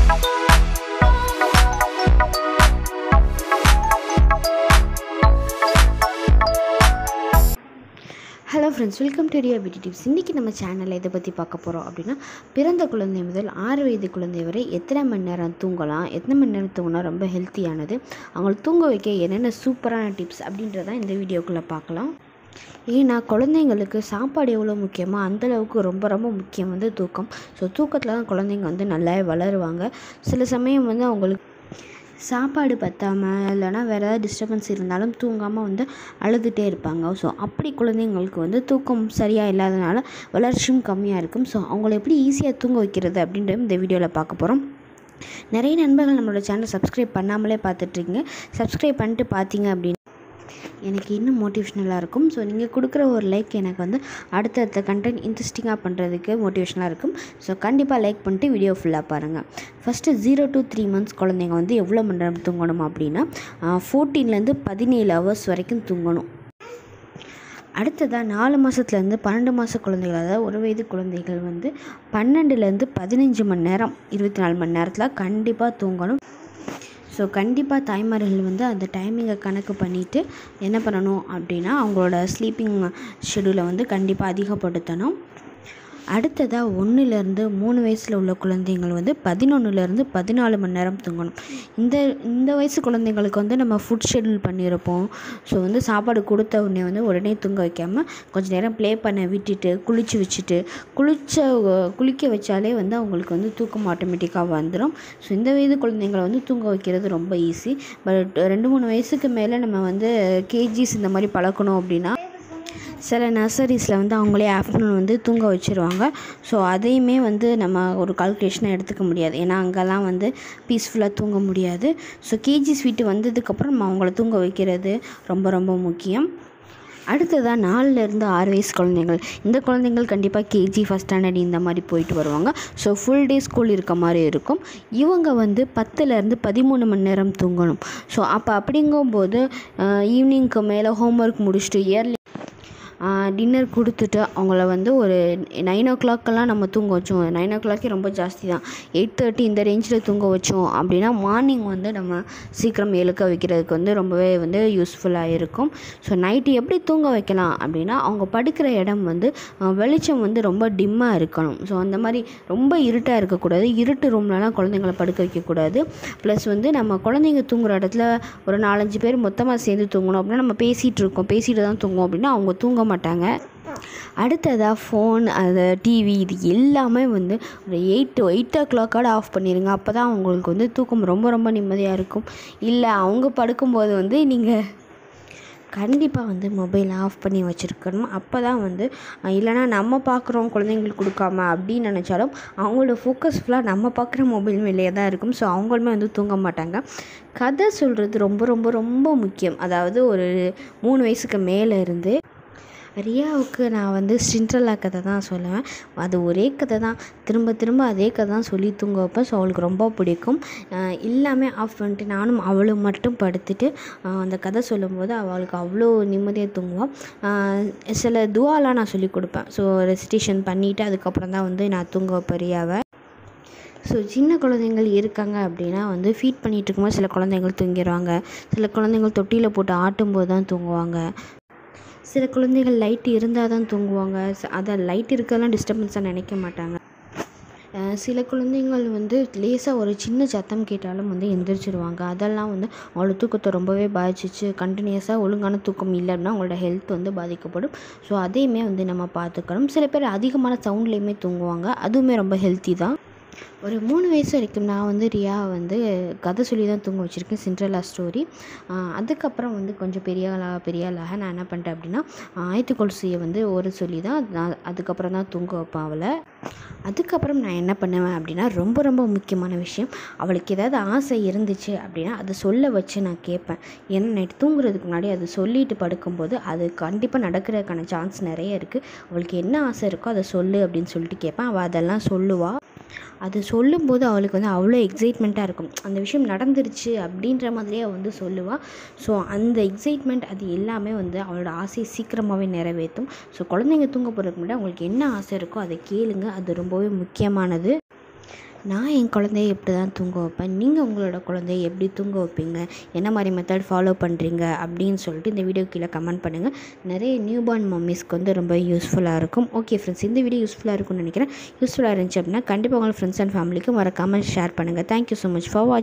Hello friends, welcome to Riya beauty tips. இன்றைக்கி நம்ம சேனலில் இதை பற்றி பார்க்க போகிறோம் அப்படின்னா, பிறந்த குழந்தை முதல் 6 வயது குழந்தை வரை எத்தனை மணி நேரம் தூங்கலாம், எத்தனை மணி நேரம் தூங்கினா ரொம்ப ஹெல்த்தியானது, அவங்களை தூங்க வைக்க என்னென்ன சூப்பரான டிப்ஸ் அப்படின்றதான் இந்த வீடியோக்குள்ளே பார்க்கலாம். ஏன்னா குழந்தைங்களுக்கு சாப்பாடு எவ்வளோ முக்கியமோ அந்தளவுக்கு ரொம்ப ரொம்ப முக்கியம் வந்து தூக்கம். ஸோ தூக்கத்தில் தான் குழந்தைங்க வந்து நல்லா வளருவாங்க. சில சமயம் வந்து அவங்களுக்கு சாப்பாடு பத்தாமல் இல்லைனா வேறு ஏதாவது டிஸ்டர்பன்ஸ் இருந்தாலும் தூங்காமல் வந்து அழுதுகிட்டே இருப்பாங்க. ஸோ அப்படி குழந்தைங்களுக்கு வந்து தூக்கம் சரியாக இல்லாதனால வளர்ச்சியும் கம்மியாக இருக்கும். ஸோ அவங்கள எப்படி ஈஸியாக தூங்க வைக்கிறது அப்படின்ற இந்த வீடியோவில் பார்க்க போகிறோம். நிறைய நண்பர்கள் நம்மளோட சேனலை சப்ஸ்கிரைப் பண்ணாமலே பார்த்துட்ருக்கீங்க. சப்ஸ்கிரைப் பண்ணிட்டு பார்த்தீங்க அப்படின்னு எனக்கு இன்னும் மோட்டிவேஷ்னலாக இருக்கும். ஸோ நீங்கள் கொடுக்குற ஒரு லைக் எனக்கு வந்து அடுத்தடுத்த கண்டென்ட் இன்ட்ரெஸ்டிங்காக பண்ணுறதுக்கு மோட்டிவேஷனாக இருக்கும். ஸோ கண்டிப்பாக லைக் பண்ணிட்டு வீடியோ ஃபுல்லாக பாருங்கள். ஃபஸ்ட்டு 0 to 3 months குழந்தைங்க வந்து எவ்வளோ மணி நேரம் தூங்கணும் அப்படின்னா 14 17 hours வரைக்கும் தூங்கணும். அடுத்ததாக 4 மாதத்துலேருந்து 12 மாத குழந்தைகள், அதாவது 1 வயது குழந்தைகள் வந்து 12 15 மணி நேரம் 24 மணி நேரத்தில் கண்டிப்பாக தூங்கணும். ஸோ கண்டிப்பாக தாய்மார்கள் வந்து அந்த டைமிங்கை கணக்கு பண்ணிவிட்டு என்ன பண்ணணும் அப்படின்னா அவங்களோட ஸ்லீப்பிங் ஷெடியூலை வந்து கண்டிப்பாக அதிகப்படுத்தணும். அடுத்ததாக 1 to 3 வயசில் உள்ள குழந்தைங்கள் வந்து 11 to 14 மணி நேரம் தூங்கணும். இந்த வயசு குழந்தைங்களுக்கு வந்து நம்ம ஃபுட் ஷெடியூல் பண்ணியிருப்போம். ஸோ வந்து சாப்பாடு கொடுத்த உடனே தூங்க வைக்காமல் கொஞ்சம் நேரம் ப்ளே பண்ண விட்டுட்டு குளிக்க வச்சாலே வந்து அவங்களுக்கு வந்து தூக்கம் ஆட்டோமேட்டிக்காக வந்துடும். ஸோ இந்த வயது குழந்தைங்களை வந்து தூங்க வைக்கிறது ரொம்ப ஈஸி. பட் 2-3 வயசுக்கு மேலே நம்ம வந்து கேஜிஸ் இந்த மாதிரி பழக்கணும் அப்படின்னா சில நர்சரிஸில் வந்து அவங்களே ஆஃப்டர்நூன் வந்து தூங்க வச்சுருவாங்க. ஸோ அதையுமே வந்து நம்ம ஒரு கால்குலேஷனாக எடுத்துக்க முடியாது. ஏன்னா அங்கெல்லாம் வந்து பீஸ்ஃபுல்லாக தூங்க முடியாது. ஸோ கேஜி ஸ்வீட்டு வந்ததுக்கப்புறம் நம்ம அவங்கள தூங்க வைக்கிறது ரொம்ப ரொம்ப முக்கியம். அடுத்ததாக 4 to 6 வயசு குழந்தைகள், இந்த குழந்தைங்கள் கண்டிப்பாக கேஜி, ஃபஸ்ட் ஸ்டாண்டர்ட் இந்த மாதிரி போயிட்டு வருவாங்க. ஸோ ஃபுல் டே ஸ்கூல் இருக்க மாதிரி இருக்கும். இவங்க வந்து 10 to 13 மணி நேரம் தூங்கணும். ஸோ அப்படிங்கும்போது ஈவினிங்க்கு மேலே ஹோம்ஒர்க் முடிச்சுட்டு இயர்லி டின்னர் கொடுத்துட்டு அவங்கள வந்து ஒரு 9 o'clock நம்ம தூங்க வச்சோம். 9 o'clock ரொம்ப ஜாஸ்தி தான். 8:30 இந்த ரேஞ்சில் தூங்க வச்சோம் அப்படின்னா மார்னிங் வந்து நம்ம சீக்கிரம் எழுக்க வைக்கிறதுக்கு வந்து ரொம்பவே வந்து யூஸ்ஃபுல்லாக இருக்கும். ஸோ நைட்டு எப்படி தூங்க வைக்கலாம் அப்படின்னா அவங்க படுக்கிற இடம் வந்து வெளிச்சம் வந்து ரொம்ப டிம்மாக இருக்கணும். ஸோ அந்த மாதிரி ரொம்ப இருட்டாக இருக்கக்கூடாது. இருட்டு ரூம்லலாம் குழந்தைங்களை படுக்க வைக்கக்கூடாது. ப்ளஸ் வந்து நம்ம குழந்தைங்க தூங்குகிற இடத்துல ஒரு 4-5 பேர் மொத்தமாக சேர்ந்து தூங்கணும் அப்படின்னா நம்ம பேசிகிட்டு தான் தூங்குவோம் அப்படின்னா அவங்க தூங்க மாட்டாங்க. அடுத்ததாக ஃபோன், அது டிவி, இது எல்லாமே வந்து ஒரு 8 o'clock ஆஃப் பண்ணிடுங்க. அப்போ தான் அவங்களுக்கு வந்து தூக்கம் ரொம்ப ரொம்ப நிம்மதியாக இருக்கும். இல்லை அவங்க படுக்கும்போது வந்து நீங்கள் கண்டிப்பாக வந்து மொபைல் ஆஃப் பண்ணி வச்சுருக்கணும். அப்போ தான் வந்து இல்லைனா நம்ம பார்க்குறோம் குழந்தைங்களுக்கு கொடுக்காம அப்படின்னு நினச்சாலும் அவங்களோட ஃபோக்கஸ் ஃபுல்லாக நம்ம பார்க்குற மொபைல் மேலேயே தான் இருக்கும். ஸோ அவங்களுமே வந்து தூங்க மாட்டாங்க. கதை சொல்கிறது ரொம்ப ரொம்ப ரொம்ப முக்கியம். அதாவது ஒரு 3 வயசுக்கு மேலே இருந்து ரியாவுக்கு நான் வந்து சிண்ட்ரெல்லா கதை தான் சொல்லுவேன். அது ஒரே கதை தான், திரும்ப திரும்ப அதே கதை தான் சொல்லி தூங்க வைப்பேன். ஸோ அவளுக்கு ரொம்ப பிடிக்கும். எல்லாமே ஆஃப் பண்ணிட்டு நானும் அவளும் மட்டும் படுத்துட்டு அந்த கதை சொல்லும்போது அவளுக்கு அவ்வளோ நிம்மதியாக தூங்குவாள். சில துவாலாம் நான் சொல்லி கொடுப்பேன். ஸோ ரெசிடேஷன் பண்ணிவிட்டு அதுக்கப்புறம் தான் வந்து நான் தூங்க வைப்பேன் ரியாவை. ஸோ சின்ன குழந்தைங்கள் இருக்காங்க அப்படின்னா வந்து ஃபீட் பண்ணிகிட்டு இருக்கும்போது சில குழந்தைங்கள் தூங்கிடுவாங்க. சில குழந்தைங்கள் தொட்டியில் போட்டு ஆட்டும்போது தான் தூங்குவாங்க. சில குழந்தைகள் லைட் இருந்தால் தான் தூங்குவாங்க. அதை லைட் இருக்கிறதெல்லாம் டிஸ்டர்பன்ஸாக நினைக்க மாட்டாங்க. சில குழந்தைங்கள் வந்து லேசாக ஒரு சின்ன சத்தம் கேட்டாலும் வந்து எந்திரிச்சிருவாங்க. அதெல்லாம் வந்து அவங்களோட தூக்கத்தை ரொம்பவே பாதிச்சிச்சு. கண்டினியூஸாக ஒழுங்கான தூக்கம் இல்லை அப்படின்னா அவங்களோட ஹெல்த் வந்து பாதிக்கப்படும். ஸோ அதையுமே வந்து நம்ம பார்த்துக்கணும். சில பேர் அதிகமான சவுண்ட்லேயுமே தூங்குவாங்க. அதுவுமே ரொம்ப ஹெல்த்தி தான். ஒரு 3 வயசு வரைக்கும் நான் வந்து ரியாவை வந்து கதை சொல்லி தான் தூங்க வச்சுருக்கேன், சிண்ட்ரெல்லா ஸ்டோரி. அதுக்கப்புறம் வந்து கொஞ்சம் பெரியாளாக நான் என்ன பண்ணிட்டேன் அப்படின்னா ஆயத்துக்கொலுசியை வந்து ஒரு சொல்லி தான் நான் அதுக்கப்புறம் தான் தூங்க வைப்பேன் அவளை. அதுக்கப்புறம் நான் என்ன பண்ணுவேன் அப்படின்னா ரொம்ப ரொம்ப முக்கியமான விஷயம், அவளுக்கு ஏதாவது ஆசை இருந்துச்சு அப்படின்னா அதை சொல்ல வச்சு நான் கேட்பேன். ஏன்னா நைட்டு தூங்குறதுக்கு முன்னாடி அது சொல்லிட்டு படுக்கும்போது அது கண்டிப்பாக நடக்கிறதுக்கான சான்ஸ் நிறைய இருக்குது. அவளுக்கு என்ன ஆசை இருக்கோ அதை சொல்லு அப்படின்னு சொல்லிட்டு கேட்பேன். அவள் அதெல்லாம் சொல்லுவாள். அது சொல்லும்போது அவளுக்கு வந்து அவ்வளோ எக்ஸைட்மெண்ட்டாக இருக்கும். அந்த விஷயம் நடந்துருச்சு அப்படின்ற மாதிரியே அவள் வந்து சொல்லுவாள். ஸோ அந்த எக்ஸைட்மெண்ட் அது எல்லாமே வந்து அவளோட ஆசையை சீக்கிரமாகவே நிறைவேற்றும். ஸோ குழந்தைங்க தூங்க போகிறதுக்கு முன்னாடி அவங்களுக்கு என்ன ஆசை இருக்கோ அதை கேளுங்க. அது ரொம்பவே முக்கியமானது. நான் என் குழந்தைய எப்படி தான் தூங்க வைப்பேன், நீங்கள் உங்களோட குழந்தைய எப்படி தூங்க வைப்பீங்க, என்ன மாதிரி மெத்தட் ஃபாலோ பண்ணுறீங்க அப்படின்னு சொல்லிட்டு இந்த வீடியோ கீழே கமெண்ட் பண்ணுங்கள். நிறைய நியூபார்ன் மம்மிஸ்க்கு வந்து ரொம்ப யூஸ்ஃபுல்லாக இருக்கும். ஓகே ஃப்ரெண்ட்ஸ், இந்த வீடியோ யூஸ்ஃபுல்லாக இருக்கும்னு நினைக்கிறேன். யூஸ்ஃபுல்லாக இருந்துச்சு அப்படின்னா கண்டிப்பாக உங்கள் ஃப்ரெண்ட்ஸ் அண்ட் ஃபேமிலிக்கு மறக்காமல் ஷேர் பண்ணுங்கள். தேங்க்யூ ஸோ மச் ஃபார் வாட்சிங்.